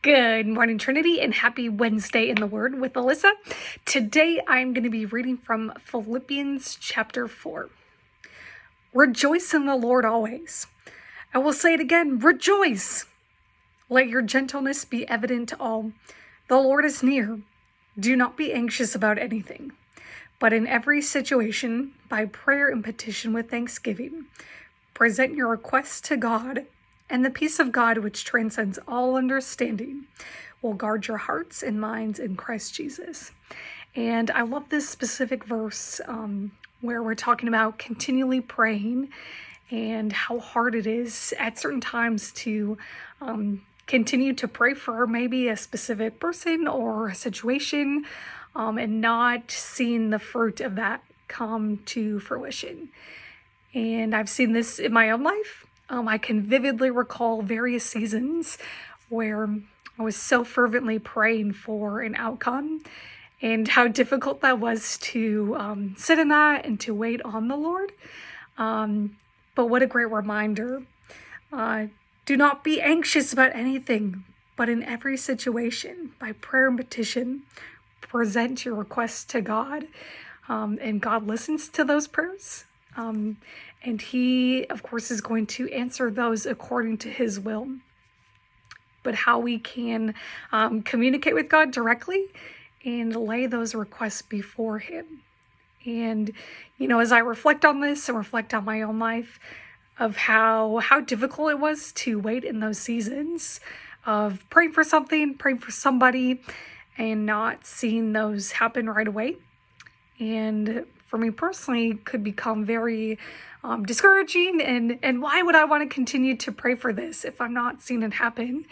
Good morning, Trinity, and happy Wednesday in the Word with Alyssa. Today, I'm going to be reading from Philippians chapter 4. Rejoice in the Lord always. I will say it again, rejoice. Let your gentleness be evident to all. The Lord is near. Do not be anxious about anything, but in every situation, by prayer and petition with thanksgiving, present your requests to God, and the peace of God, which transcends all understanding, will guard your hearts and minds in Christ Jesus. And I love this specific verse where we're talking about continually praying and how hard it is at certain times to continue to pray for maybe a specific person or a situation and not seeing the fruit of that come to fruition. And I've seen this in my own life. I can vividly recall various seasons where I was so fervently praying for an outcome and how difficult that was to sit in that and to wait on the Lord. But what a great reminder. Do not be anxious about anything, but in every situation, by prayer and petition, present your requests to God. And God listens to those prayers. And he, of course, is going to answer those according to his will. But how we can communicate with God directly and lay those requests before him. And, as I reflect on this and reflect on my own life of how difficult it was to wait in those seasons of praying for something, praying for somebody, and not seeing those happen right away. And for me personally, could become very discouraging. And why would I want to continue to pray for this if I'm not seeing it happen?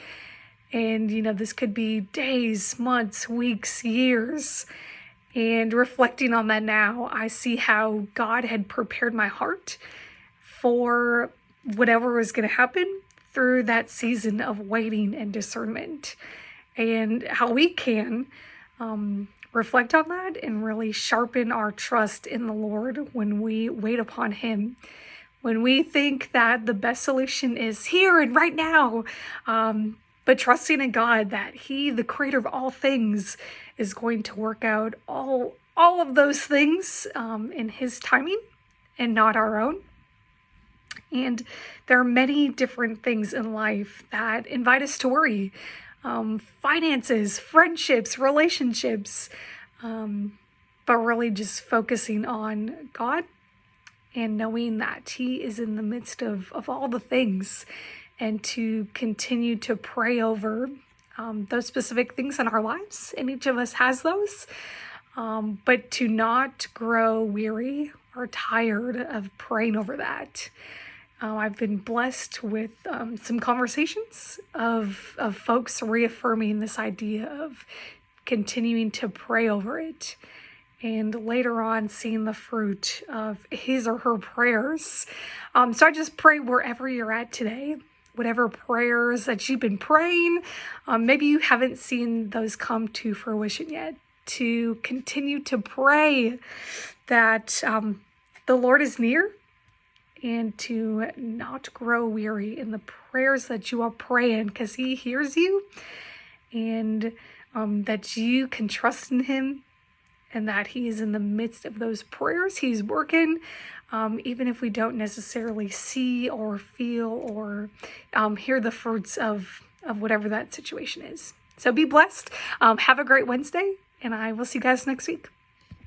And, this could be days, months, weeks, years. And reflecting on that now, I see how God had prepared my heart for whatever was going to happen through that season of waiting and discernment. And how we can reflect on that and really sharpen our trust in the Lord when we wait upon him. When we think that the best solution is here and right now, but trusting in God that he, the creator of all things, is going to work out all of those things in his timing and not our own. And there are many different things in life that invite us to worry. Finances, friendships, relationships, but really just focusing on God and knowing that he is in the midst of all the things, and to continue to pray over those specific things in our lives. And each of us has those, but to not grow weary or tired of praying over that. I've been blessed with some conversations of folks reaffirming this idea of continuing to pray over it, and later on seeing the fruit of his or her prayers. So I just pray wherever you're at today, whatever prayers that you've been praying, maybe you haven't seen those come to fruition yet, to continue to pray that the Lord is near, and to not grow weary in the prayers that you are praying, because he hears you, and that you can trust in him, and that he is in the midst of those prayers. He's working, even if we don't necessarily see or feel or hear the fruits of whatever that situation is. So be blessed. Have a great Wednesday, and I will see you guys next week.